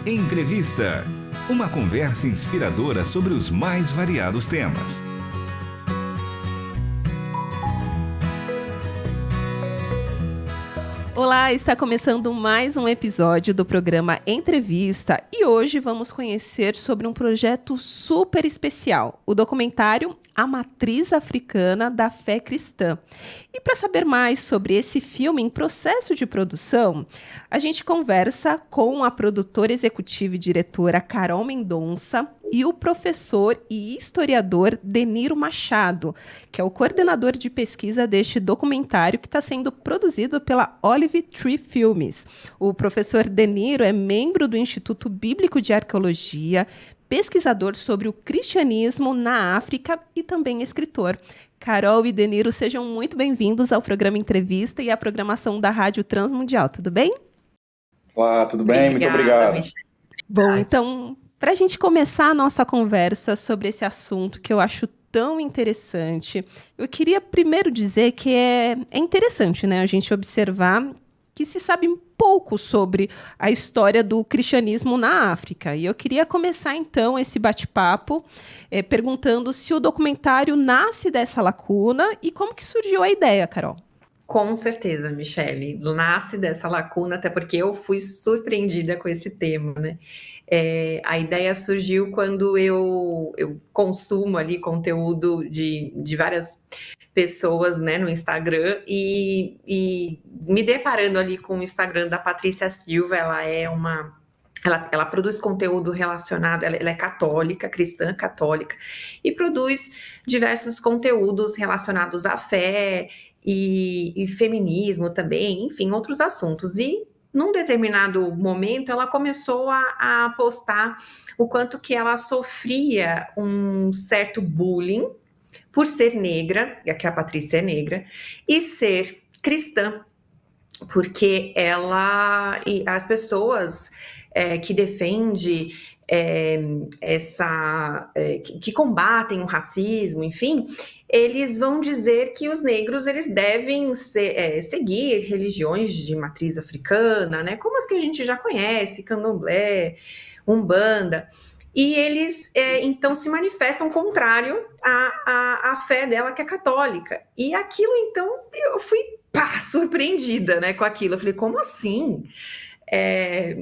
Entrevista. Uma conversa inspiradora sobre os mais variados temas. Olá, está começando mais um episódio do programa Entrevista e hoje vamos conhecer sobre um projeto super especial, o documentário A Matriz Africana da Fé Cristã. E para saber mais sobre esse filme em processo de produção, a gente conversa com a produtora executiva e diretora Carol Mendonça e o professor e historiador Deniro Machado, que é o coordenador de pesquisa deste documentário que está sendo produzido pela Olive Tree Filmes. O professor Deniro é membro do Instituto Bíblico de Arqueologia, pesquisador sobre o cristianismo na África e também escritor. Carol e Deniro, sejam muito bem-vindos ao programa Entrevista e à programação da Rádio Transmundial. Tudo bem? Olá, tudo bem? Muito obrigado. Michele. Bom, então, para a gente começar a nossa conversa sobre esse assunto que eu acho tão interessante, eu queria primeiro dizer que é interessante, né, a gente observar que se sabe pouco sobre a história do cristianismo na África. E eu queria começar, então, esse bate-papo perguntando se o documentário nasce dessa lacuna e como que surgiu a ideia, Carol. Com certeza, Michele, nasce dessa lacuna, até porque eu fui surpreendida com esse tema, né? A ideia surgiu quando eu consumo ali conteúdo de várias pessoas, né, no Instagram e me deparando ali com o Instagram da Patrícia Silva. Ela produz conteúdo relacionado, ela é católica, cristã católica, e produz diversos conteúdos relacionados à fé e feminismo também, enfim, outros assuntos. E num determinado momento ela começou a postar o quanto que ela sofria um certo bullying por ser negra, que a Patrícia é negra, e ser cristã, porque as pessoas que defendem que combatem o racismo, enfim, eles vão dizer que os negros eles devem seguir religiões de matriz africana, né, como as que a gente já conhece, candomblé, umbanda, e eles então se manifestam contrário à fé dela, que é católica. E aquilo, então, eu fui surpreendida, né, com aquilo. Eu falei, como assim?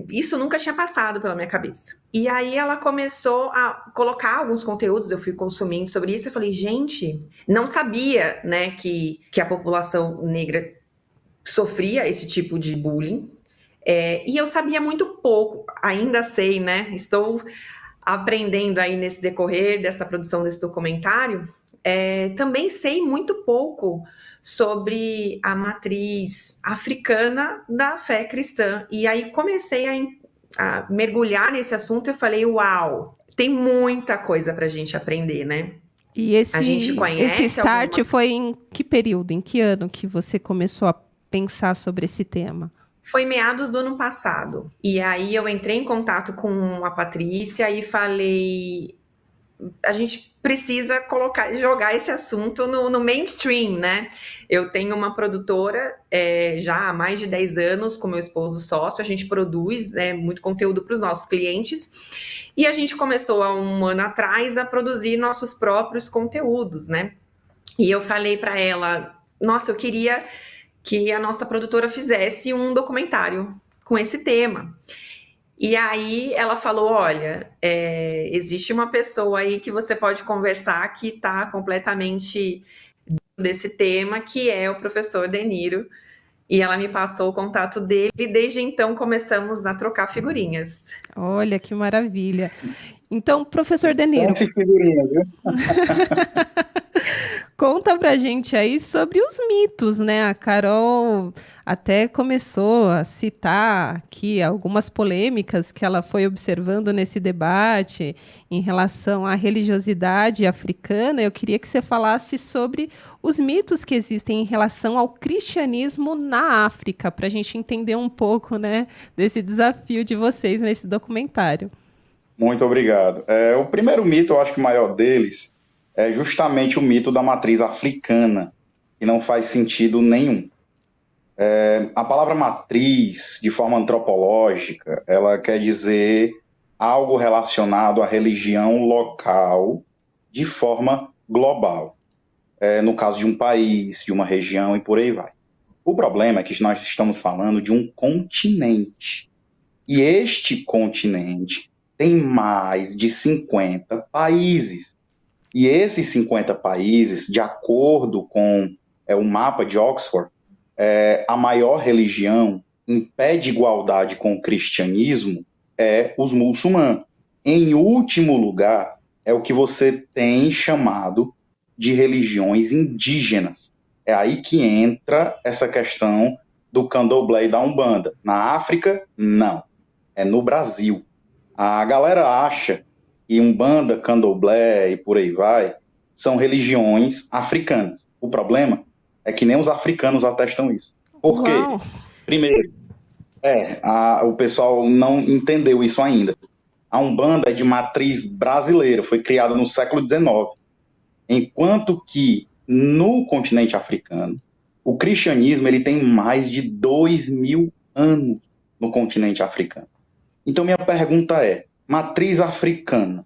Isso nunca tinha passado pela minha cabeça. E aí ela começou a colocar alguns conteúdos, eu fui consumindo sobre isso, eu falei, gente, não sabia, né, que a população negra sofria esse tipo de bullying, e eu sabia muito pouco, ainda sei, né, estou aprendendo aí nesse decorrer dessa produção desse documentário. Também sei muito pouco sobre a matriz africana da fé cristã. E aí comecei a mergulhar nesse assunto e eu falei, uau, tem muita coisa para a gente aprender, né? E esse start foi em que período, em que ano que você começou a pensar sobre esse tema? Foi meados do ano passado. E aí eu entrei em contato com a Patrícia e falei, a gente precisa jogar esse assunto no mainstream, né? Eu tenho uma produtora já há mais de 10 anos com meu esposo sócio, a gente produz muito conteúdo para os nossos clientes e a gente começou há um ano atrás a produzir nossos próprios conteúdos, né? E eu falei para ela, nossa, eu queria que a nossa produtora fizesse um documentário com esse tema. E aí ela falou, olha, existe uma pessoa aí que você pode conversar que está completamente desse tema, que é o professor Deniro. E ela me passou o contato dele e desde então começamos a trocar figurinhas. Olha, que maravilha. Então, professor Deniro, figurinha, viu? conta pra gente aí sobre os mitos, né? A Carol até começou a citar aqui algumas polêmicas que ela foi observando nesse debate em relação à religiosidade africana. Eu queria que você falasse sobre os mitos que existem em relação ao cristianismo na África, para a gente entender um pouco, né, desse desafio de vocês nesse documentário. Muito obrigado. O primeiro mito, eu acho que o maior deles, é justamente o mito da matriz africana, que não faz sentido nenhum. A palavra matriz, de forma antropológica, ela quer dizer algo relacionado à religião local de forma global. No caso de um país, de uma região e por aí vai. O problema é que nós estamos falando de um continente. E este continente tem mais de 50 países. E esses 50 países, de acordo com o mapa de Oxford, a maior religião em pé de igualdade com o cristianismo é os muçulmanos. Em último lugar, é o que você tem chamado de religiões indígenas. É aí que entra essa questão do candomblé e da Umbanda. Na África, não. É no Brasil. A galera acha que Umbanda, candomblé e por aí vai são religiões africanas. O problema é que nem os africanos atestam isso. Por quê? Uau. Primeiro, o pessoal não entendeu isso ainda. A Umbanda é de matriz brasileira, foi criada no século XIX. Enquanto que no continente africano, o cristianismo ele tem mais de 2.000 anos no continente africano. Então minha pergunta é, matriz africana,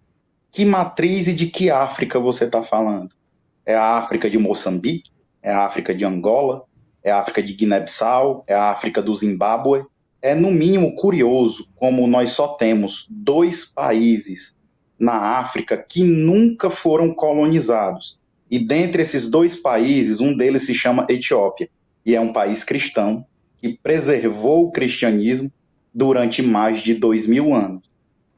que matriz e de que África você está falando? É a África de Moçambique? É a África de Angola? É a África de Guiné-Bissau? É a África do Zimbábue? É no mínimo curioso como nós só temos 2 países na África que nunca foram colonizados. E dentre esses 2 países, um deles se chama Etiópia, e é um país cristão que preservou o cristianismo durante mais de 2.000 anos.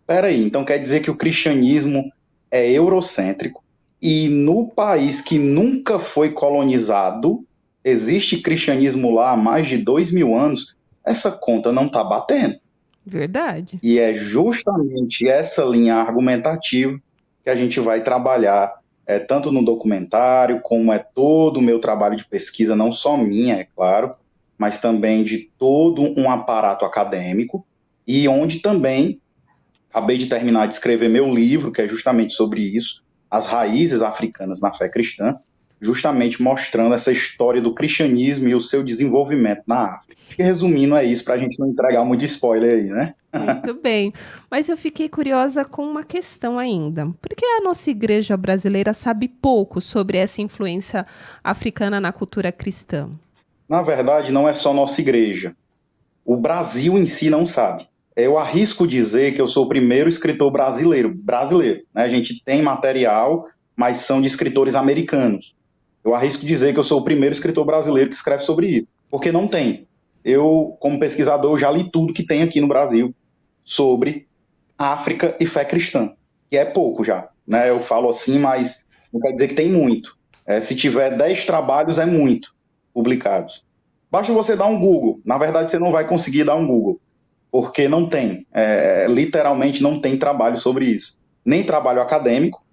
Espera aí, então quer dizer que o cristianismo é eurocêntrico e no país que nunca foi colonizado, existe cristianismo lá há mais de 2.000 anos, essa conta não está batendo. Verdade. E é justamente essa linha argumentativa que a gente vai trabalhar, tanto no documentário, como todo o meu trabalho de pesquisa, não só minha, é claro, mas também de todo um aparato acadêmico, e onde também acabei de terminar de escrever meu livro, que é justamente sobre isso, As Raízes Africanas na Fé Cristã, justamente mostrando essa história do cristianismo e o seu desenvolvimento na África. Acho que resumindo é isso, para a gente não entregar muito spoiler aí, né? Muito bem. Mas eu fiquei curiosa com uma questão ainda. Por que a nossa igreja brasileira sabe pouco sobre essa influência africana na cultura cristã? Na verdade, não é só nossa igreja. O Brasil em si não sabe. Eu arrisco dizer que eu sou o primeiro escritor brasileiro, né? A gente tem material, mas são de escritores americanos. Eu arrisco dizer que eu sou o primeiro escritor brasileiro que escreve sobre isso, porque não tem. Eu, como pesquisador, já li tudo que tem aqui no Brasil sobre África e fé cristã, que é pouco já, né? Eu falo assim, mas não quer dizer que tem muito. Se tiver 10 trabalhos, é muito publicados. Basta você dar um Google. Na verdade, você não vai conseguir dar um Google, porque não tem. Literalmente não tem trabalho sobre isso. Nem trabalho acadêmico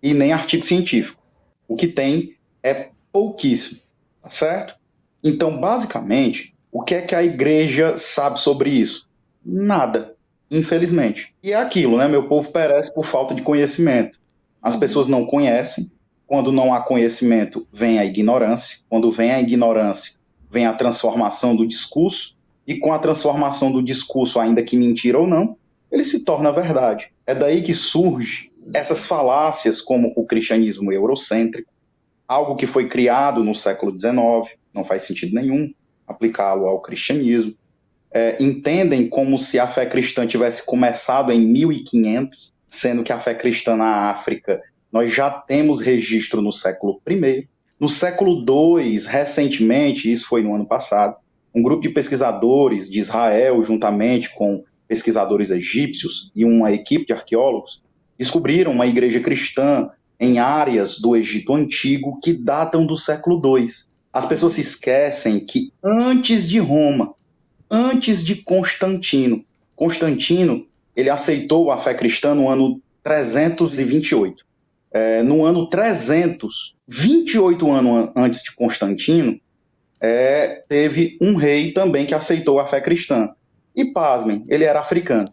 e nem artigo científico. O que tem é pouquíssimo, tá certo? Então, basicamente, o que é que a igreja sabe sobre isso? Nada, infelizmente. E é aquilo, né? Meu povo perece por falta de conhecimento. As pessoas não conhecem. Quando não há conhecimento, vem a ignorância. Quando vem a ignorância, vem a transformação do discurso. E com a transformação do discurso, ainda que mentira ou não, ele se torna verdade. É daí que surge essas falácias como o cristianismo eurocêntrico, algo que foi criado no século XIX, não faz sentido nenhum aplicá-lo ao cristianismo. Entendem como se a fé cristã tivesse começado em 1500, sendo que a fé cristã na África nós já temos registro no século I. No século II, recentemente, isso foi no ano passado, um grupo de pesquisadores de Israel, juntamente com pesquisadores egípcios e uma equipe de arqueólogos, descobriram uma igreja cristã em áreas do Egito Antigo que datam do século II. As pessoas se esquecem que antes de Roma, antes de Constantino, ele aceitou a fé cristã no ano 328. No ano 300, 28 anos antes de Constantino, teve um rei também que aceitou a fé cristã. E pasmem, ele era africano.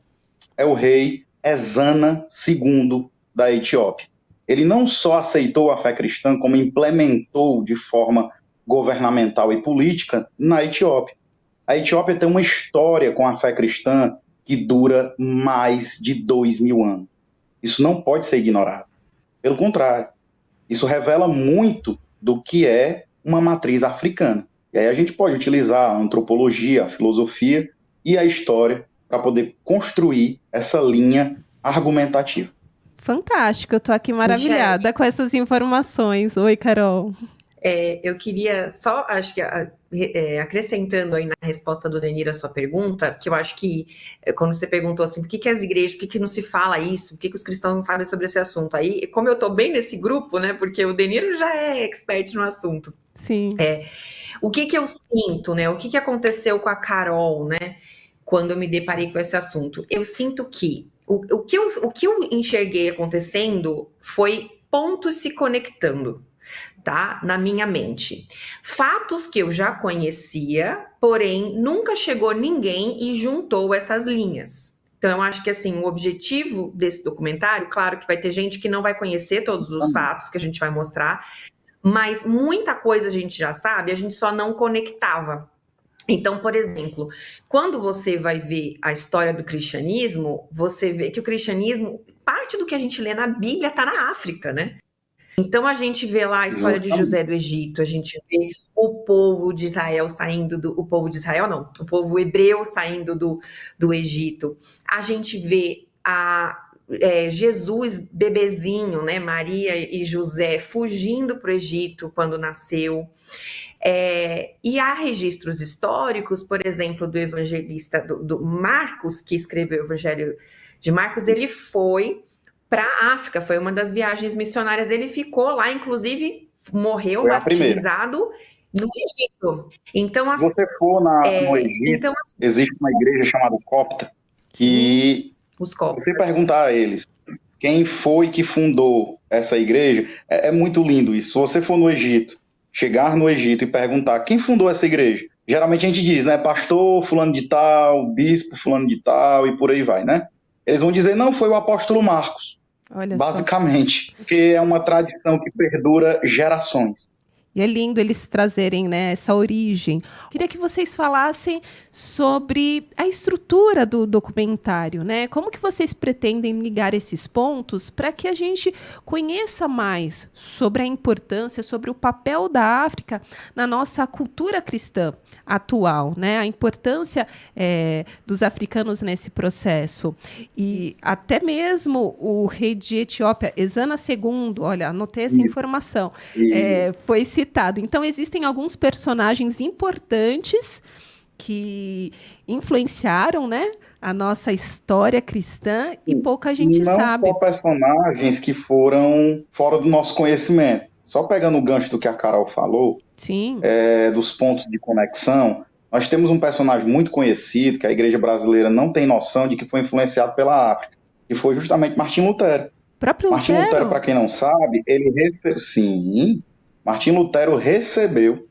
É o rei Ezana II da Etiópia. Ele não só aceitou a fé cristã, como implementou de forma governamental e política na Etiópia. A Etiópia tem uma história com a fé cristã que dura mais de 2000 anos. Isso não pode ser ignorado. Pelo contrário, isso revela muito do que é uma matriz africana. E aí a gente pode utilizar a antropologia, a filosofia e a história para poder construir essa linha argumentativa. Fantástico, eu tô aqui maravilhada com essas informações. Oi, Carol. Eu queria só, acho que acrescentando aí na resposta do Denir a sua pergunta, que eu acho que quando você perguntou assim, por que as igrejas, por que não se fala isso, por que os cristãos não sabem sobre esse assunto? Aí, como eu tô bem nesse grupo, né, porque o Denir já é expert no assunto. Sim. O que eu sinto, né, o que aconteceu com a Carol, né, quando eu me deparei com esse assunto? Eu sinto que o que eu enxerguei acontecendo foi pontos se conectando, tá? Na minha mente. Fatos que eu já conhecia, porém nunca chegou ninguém e juntou essas linhas. Então eu acho que assim, o objetivo desse documentário, claro que vai ter gente que não vai conhecer todos os fatos que a gente vai mostrar, mas muita coisa a gente já sabe, a gente só não conectava. Então, por exemplo, quando você vai ver a história do cristianismo, você vê que o cristianismo, parte do que a gente lê na Bíblia está na África, né? Então a gente vê lá a história de José do Egito, a gente vê o povo de Israel saindo o povo de Israel não, o povo hebreu saindo do Egito. A gente vê Jesus bebezinho, né, Maria e José fugindo para o Egito quando nasceu. E há registros históricos, por exemplo, do evangelista do Marcos, que escreveu o Evangelho de Marcos, ele foi para a África, foi uma das viagens missionárias dele, ficou lá, inclusive morreu martirizado no Egito. Então, se você for no Egito, existe uma igreja chamada Copta, e você perguntar a eles quem foi que fundou essa igreja, é muito lindo isso. Se você for no Egito, chegar no Egito e perguntar quem fundou essa igreja, geralmente a gente diz, né, pastor fulano de tal, bispo fulano de tal, e por aí vai, né? Eles vão dizer, não, foi o apóstolo Marcos. Olha basicamente, só. Porque é uma tradição que perdura gerações. E é lindo eles trazerem, né, essa origem. Queria que vocês falassem sobre a estrutura do documentário, né? Como que vocês pretendem ligar esses pontos para que a gente conheça mais sobre a importância, sobre o papel da África na nossa cultura cristã atual, né? A importância dos africanos nesse processo. E até mesmo o rei de Etiópia, Ezana II, olha, anotei essa informação, foi citado. Então, existem alguns personagens importantes que influenciaram, né, a nossa história cristã e pouca gente sabe. Não só personagens que foram fora do nosso conhecimento. Só pegando o gancho do que a Carol falou, sim, dos pontos de conexão, nós temos um personagem muito conhecido que a igreja brasileira não tem noção de que foi influenciado pela África, que foi justamente Martim Lutero. Martim Lutero, para quem não sabe, Martim Lutero recebeu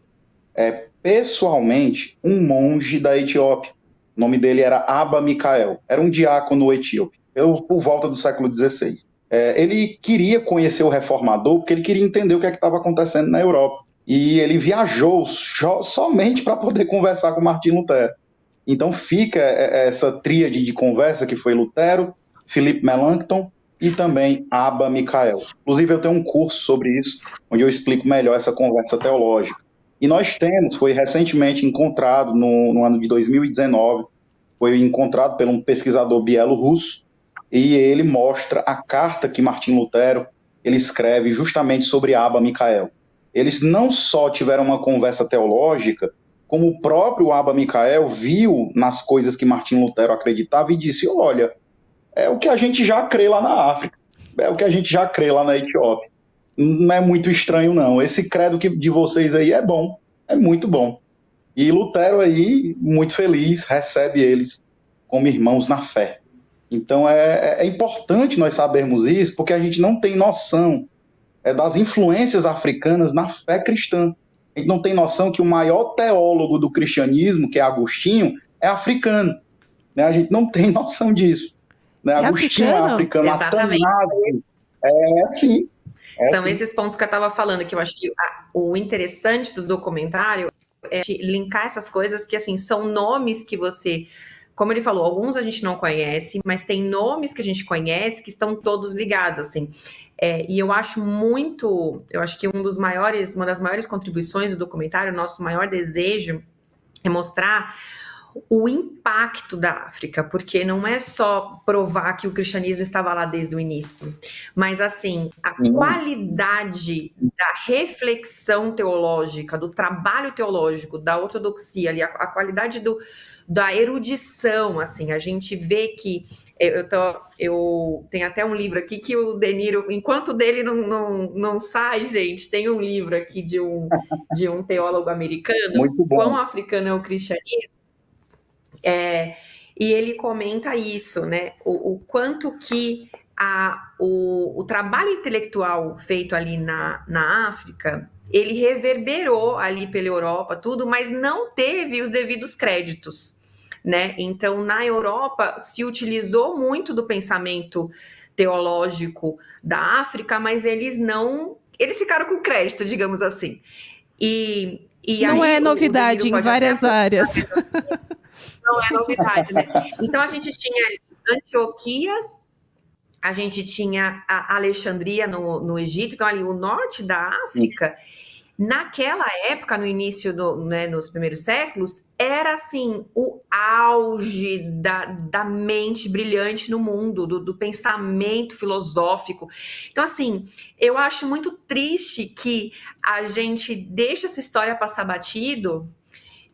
pessoalmente um monge da Etiópia. O nome dele era Abba Micael, era um diácono etíope, por volta do século XVI. Ele queria conhecer o reformador porque ele queria entender o que estava acontecendo na Europa. E ele viajou somente para poder conversar com Martim Lutero. Então fica essa tríade de conversa que foi Lutero, Philippe Melanchthon e também Abba Micael. Inclusive eu tenho um curso sobre isso, onde eu explico melhor essa conversa teológica. E nós foi recentemente encontrado no ano de 2019, foi encontrado por um pesquisador bielorrusso, e ele mostra a carta que Martim Lutero ele escreve justamente sobre Abba Micael. Eles não só tiveram uma conversa teológica, como o próprio Abba Micael viu nas coisas que Martim Lutero acreditava e disse, olha, é o que a gente já crê lá na África, é o que a gente já crê lá na Etiópia. Não é muito estranho, não. Esse credo de vocês aí é bom, é muito bom. E Lutero aí, muito feliz, recebe eles como irmãos na fé. Então é importante nós sabermos isso, porque a gente não tem noção das influências africanas na fé cristã. A gente não tem noção que o maior teólogo do cristianismo, que é Agostinho, é africano. Né? A gente não tem noção disso. Né? Agostinho é africano. Exatamente. Sim. São esses pontos que eu estava falando, que eu acho que o interessante do documentário é linkar essas coisas que, assim, são nomes que você... Como ele falou, alguns a gente não conhece, mas tem nomes que a gente conhece que estão todos ligados, assim. E eu acho que uma das maiores contribuições do documentário, o nosso maior desejo é mostrar o impacto da África, porque não é só provar que o cristianismo estava lá desde o início, mas assim, a qualidade da reflexão teológica, do trabalho teológico, da ortodoxia, ali, a qualidade da erudição, assim, a gente vê que eu tenho até um livro aqui que o De Niro, enquanto dele não sai, gente, tem um livro aqui de um teólogo americano, Muito bom. Quão africano é o cristianismo. E ele comenta isso, né? O quanto que o trabalho intelectual feito ali na África, ele reverberou ali pela Europa, tudo, mas não teve os devidos créditos, né? Então, na Europa, se utilizou muito do pensamento teológico da África, mas eles ficaram com crédito, digamos assim. E não aí, é novidade em várias áreas. Não é novidade, né? Então, a gente tinha Antioquia, a gente tinha a Alexandria no Egito, então ali o norte da África, naquela época, no início, nos primeiros séculos, era assim, o auge da mente brilhante no mundo, do pensamento filosófico. Então, assim, eu acho muito triste que a gente deixa essa história passar batido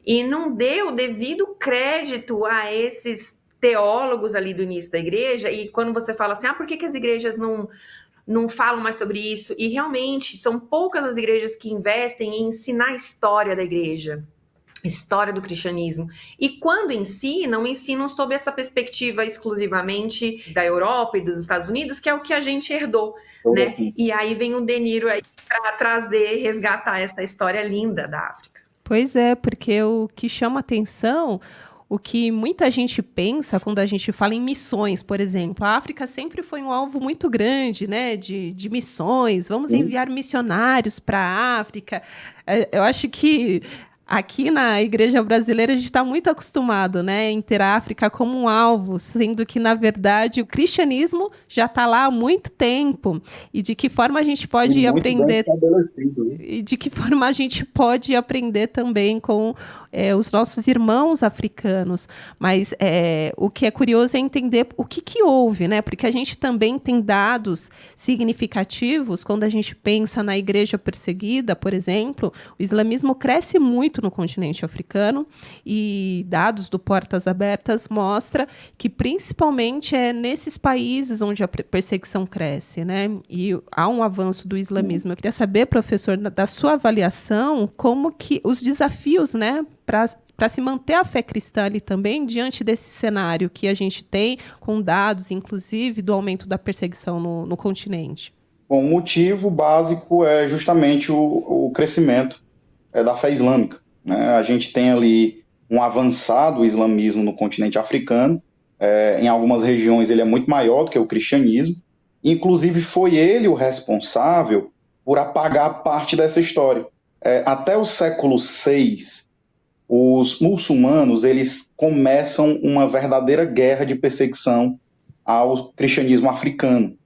e não deu o devido crédito a esses teólogos ali do início da igreja. E quando você fala assim, por que as igrejas não falam mais sobre isso? E realmente são poucas as igrejas que investem em ensinar a história da igreja, história do cristianismo. E quando ensinam sob essa perspectiva exclusivamente da Europa e dos Estados Unidos, que é o que a gente herdou, né? E aí vem o De Niro aí para resgatar essa história linda da África. Pois é, porque o que chama atenção, o que muita gente pensa quando a gente fala em missões, por exemplo, a África sempre foi um alvo muito grande, né, de missões, vamos enviar missionários para a África. Eu acho que aqui na igreja brasileira a gente está muito acostumado, né, em ter a África como um alvo, sendo que, na verdade, o cristianismo já está lá há muito tempo. E de que forma a gente pode aprender... E de que forma a gente pode aprender também com os nossos irmãos africanos. Mas o que é curioso é entender o que houve, né? Porque a gente também tem dados significativos quando a gente pensa na igreja perseguida, por exemplo. O islamismo cresce muito no continente africano e dados do Portas Abertas mostram que principalmente é nesses países onde a perseguição cresce, né? E há um avanço do islamismo. Eu queria saber, professor, da sua avaliação, como que os desafios, né, para se manter a fé cristã ali também, diante desse cenário que a gente tem, com dados, inclusive, do aumento da perseguição no continente. Bom, o motivo básico é justamente o crescimento da fé islâmica, né? A gente tem ali um avançado islamismo no continente africano, em algumas regiões ele é muito maior do que o cristianismo, inclusive foi ele o responsável por apagar parte dessa história. Até o século VI, os muçulmanos eles começam uma verdadeira guerra de perseguição ao cristianismo africano,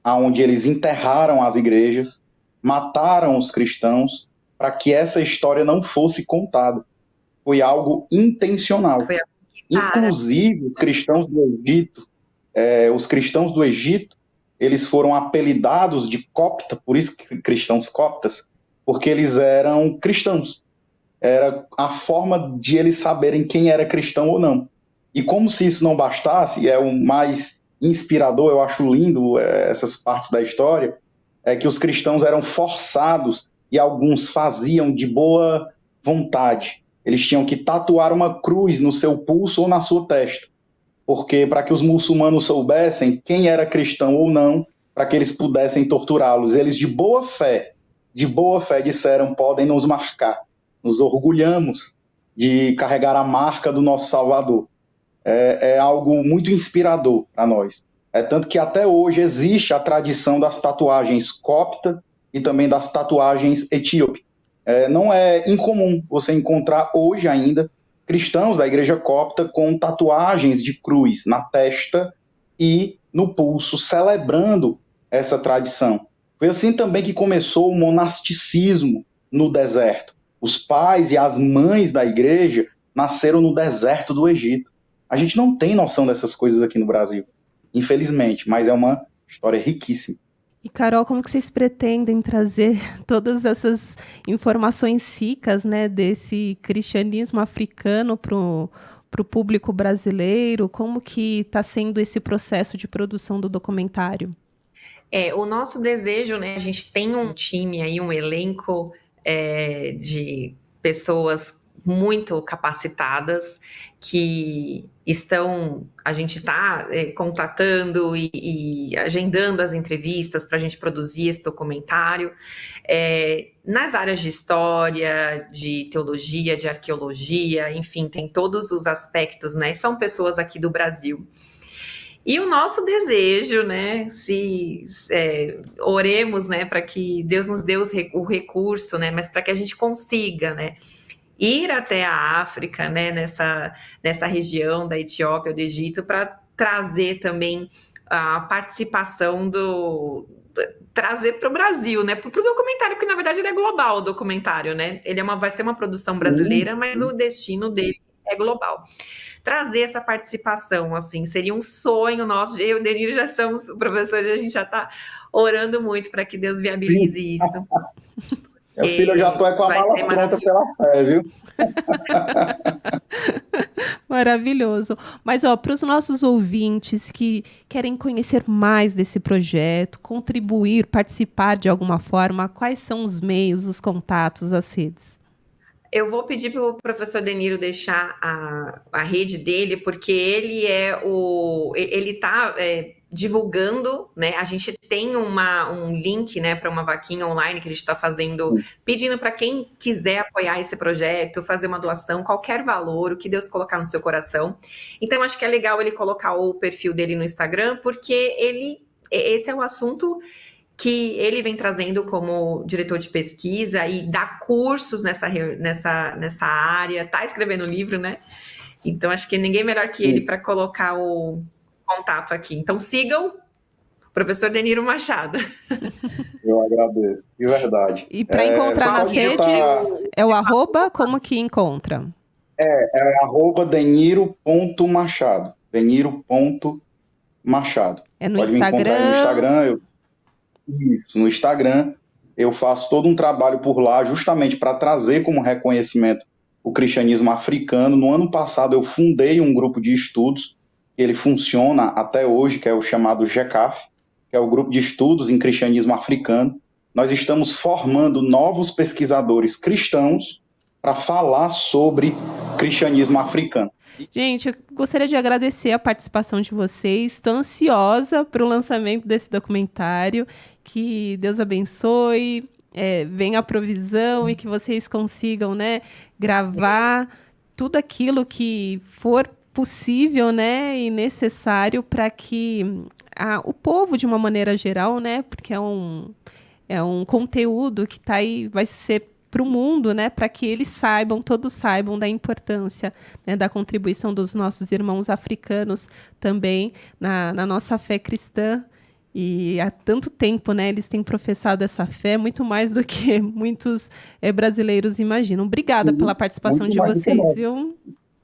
onde eles enterraram as igrejas, mataram os cristãos, para que essa história não fosse contada. Foi algo intencional. Inclusive, os cristãos do Egito, eles foram apelidados de copta, por isso que cristãos coptas, porque eles eram cristãos. Era a forma de eles saberem quem era cristão ou não. E como se isso não bastasse, é o mais inspirador, eu acho lindo essas partes da história, é que os cristãos eram forçados e alguns faziam de boa vontade. Eles tinham que tatuar uma cruz no seu pulso ou na sua testa, porque para que os muçulmanos soubessem quem era cristão ou não, para que eles pudessem torturá-los. Eles de boa fé disseram, podem nos marcar. Nos orgulhamos de carregar a marca do nosso Salvador. É algo muito inspirador para nós. Tanto que até hoje existe a tradição das tatuagens copta e também das tatuagens etíope. Não é incomum você encontrar hoje ainda cristãos da igreja copta com tatuagens de cruz na testa e no pulso, celebrando essa tradição. Foi assim também que começou o monasticismo no deserto. Os pais e as mães da igreja nasceram no deserto do Egito. A gente não tem noção dessas coisas aqui no Brasil, infelizmente, mas é uma história riquíssima. E, Carol, como que vocês pretendem trazer todas essas informações ricas, né, desse cristianismo africano para o público brasileiro? Como que está sendo esse processo de produção do documentário? O nosso desejo, né, a gente tem um time aí, um elenco de pessoas muito capacitadas que a gente está contatando e agendando as entrevistas para a gente produzir esse documentário nas áreas de história, de teologia, de arqueologia, enfim, tem todos os aspectos, né? São pessoas aqui do Brasil. E o nosso desejo, né, oremos, né, para que Deus nos dê o recurso, né, mas para que a gente consiga, né, ir até a África, né, nessa região da Etiópia, do Egito, para trazer também a participação trazer para o Brasil, né, para o documentário, porque na verdade ele é global, o documentário, né, vai ser uma produção brasileira, mas o destino dele é global. Trazer essa participação, assim, seria um sonho nosso. Eu e o Deniro já estamos, o professor, a gente já está orando muito para que Deus viabilize isso. Meu filho, eu já estou com a mala pronta pela fé, viu? Maravilhoso. Mas, para os nossos ouvintes que querem conhecer mais desse projeto, contribuir, participar de alguma forma, quais são os meios, os contatos, as redes? Eu vou pedir para o professor Deniro deixar a rede dele, porque ele está divulgando, né? A gente tem um link, né, para uma vaquinha online que a gente está fazendo, pedindo para quem quiser apoiar esse projeto, fazer uma doação, qualquer valor, o que Deus colocar no seu coração. Então, acho que é legal ele colocar o perfil dele no Instagram, porque esse é o assunto que ele vem trazendo como diretor de pesquisa e dá cursos nessa área, está escrevendo livro, né? Então, acho que ninguém melhor que ele para colocar o contato aqui. Então, sigam o professor Deniro Machado. Eu agradeço, de verdade. E para encontrar nas redes, é o arroba? Como que encontra? É arroba deniro.machado. Deniro.machado. É no Pode Instagram? Me encontrar no Instagram. Isso, no Instagram eu faço todo um trabalho por lá justamente para trazer como reconhecimento o cristianismo africano. No ano passado eu fundei um grupo de estudos, que ele funciona até hoje, que é o chamado GECAF, que é o Grupo de Estudos em Cristianismo Africano. Nós estamos formando novos pesquisadores cristãos para falar sobre cristianismo africano. Gente, eu gostaria de agradecer a participação de vocês. Estou ansiosa para o lançamento desse documentário. Que Deus abençoe, venha a provisão e que vocês consigam, né, gravar tudo aquilo que for possível, né, e necessário para que o povo, de uma maneira geral, né, porque é um conteúdo que tá aí, vai ser para o mundo, né, para que eles todos saibam da importância, né, da contribuição dos nossos irmãos africanos também na nossa fé cristã. E há tanto tempo, né, eles têm professado essa fé, muito mais do que muitos brasileiros imaginam. Obrigada pela participação de vocês, viu?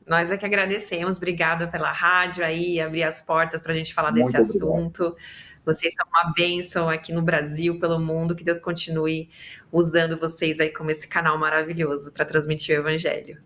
Nós é que agradecemos. Obrigada pela rádio aí, abrir as portas para a gente falar desse assunto. Vocês são uma bênção aqui no Brasil, pelo mundo. Que Deus continue usando vocês aí como esse canal maravilhoso para transmitir o evangelho.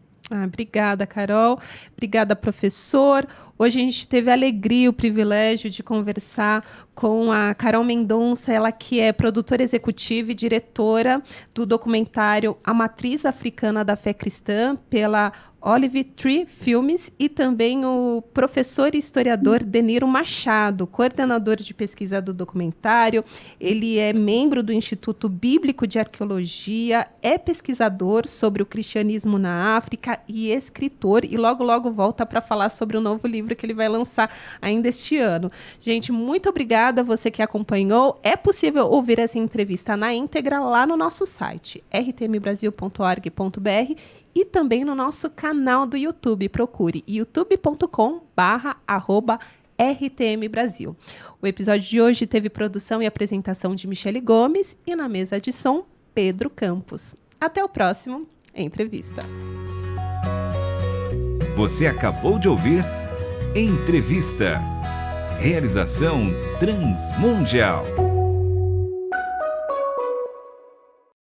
Obrigada, Carol. Obrigada, professor. Hoje a gente teve a alegria, o privilégio de conversar com a Carol Mendonça, ela que é produtora executiva e diretora do documentário A Matriz Africana da Fé Cristã, pela Olive Tree Filmes, e também o professor e historiador Deniro Machado, coordenador de pesquisa do documentário. Ele é membro do Instituto Bíblico de Arqueologia, é pesquisador sobre o cristianismo na África e escritor, e logo volta para falar sobre o novo livro que ele vai lançar ainda este ano. Gente, muito obrigada a você que acompanhou. É possível ouvir essa entrevista na íntegra lá no nosso site, rtmbrasil.org.br, e também no nosso canal do YouTube. Procure youtube.com/@rtmbrasil. O episódio de hoje teve produção e apresentação de Michele Gomes e na mesa de som, Pedro Campos. Até o próximo Entrevista. Você acabou de ouvir Entrevista. Realização Transmundial.